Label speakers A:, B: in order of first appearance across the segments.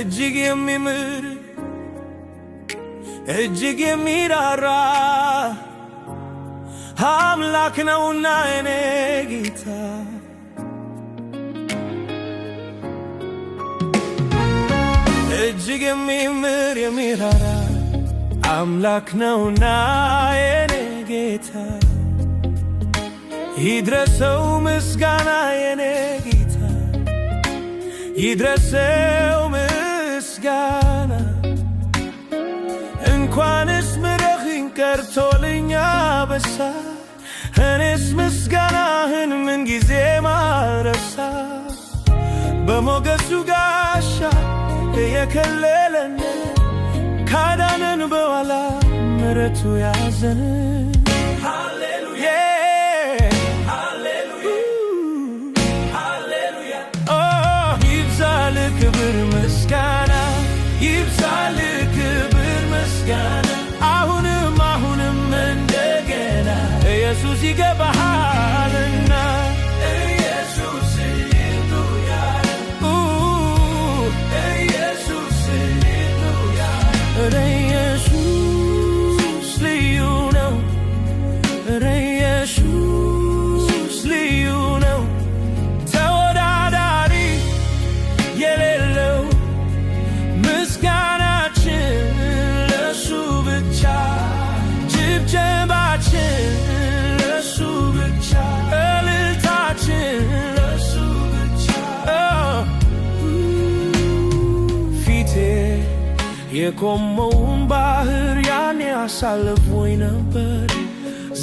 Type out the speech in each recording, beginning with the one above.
A: እጅግ የሚምር እጅግ የሚራራ አምላክ ነውና የኔ ጌታ እጅግ የሚምር የሚራራ አምላክ ነውና የኔ ጌታ ይድረሰው ምስጋና የኔ ጌታ ይድረሰው ምስጋና እንኳንስ ምረኸኝ ቀርቶልኛ በሳ እኔስ ምስጋናህን ምን ጊዜ ማረሳ በሞገሱ ጋሻ የከለለን ካዳነን በኋላ ምሕረቱ ያዘን ሃሌሉያ ሃሌሉያ ሃሌሉያ ይብዛል ክብር ምስጋና ይብዛል ክብር ምስጋና አሁንም አሁንም እንደገና ኢየሱስ ይገባሃልና ኢየሱስ ሃሌሉያ ኢየሱስ ሃሌሉያ ኢየሱስ ልዩ ነው ኢየሱስ ልዩ ነው ተወዳዳሪ የሌለው ምስጋናችን ለሱ ብቻ ጭብጨባችን ለሱ ብቻ እልልታችን ለሱ ብቻ ፊቴ የቆመውን ባህር ያኔ አሳልፎኝ ነበር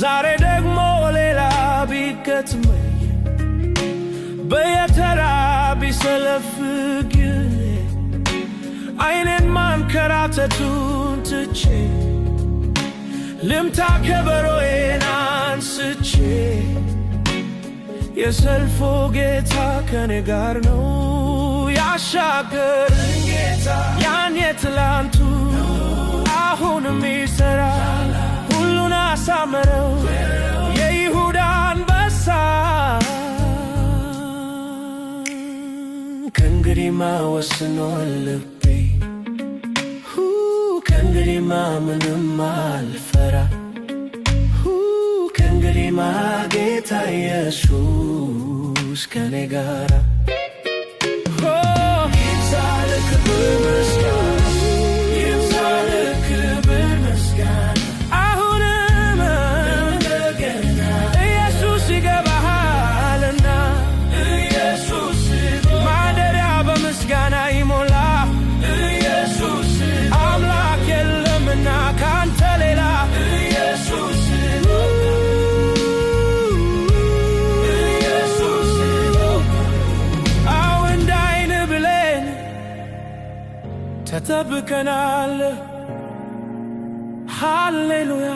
A: ዛሬ ደግሞ ሌላ ቢገጥመኝ በየተራ ቢሰለፍግ አይኔን ማንከራተቱን ትቼ ልምታ ከበሮዬን አንስቼ የሰልፉ ጌታ ከኔ ጋር ነው ያሻገረኝ ጌታ ያን የትላንቱ አሁንም ይሠራል ሁሉን አሳመረው የይሁዳ አንበሳ ከእንግዲህማ ወስኗል ልቤ ከእንግዲህማ ምንም አልፈራ ከእንግዲህማ ጌታ ኢየሱስ ከኔ ጋራ ይብዛል ክብር ምስጋና ይብዛል ክብር ምስጋና አሁንም እንደገና ኢየሱስ ይገባሃልና ኢየሱስ ማደሪያ በምስጋና ይሞላ ኢየሱስ አምላክ የለምና ካንተ ሌላ ኢየሱስ ኢየሱስ አዎ እንደ ዓይን ብሌን ተጠብቀናል ሃሌሉያ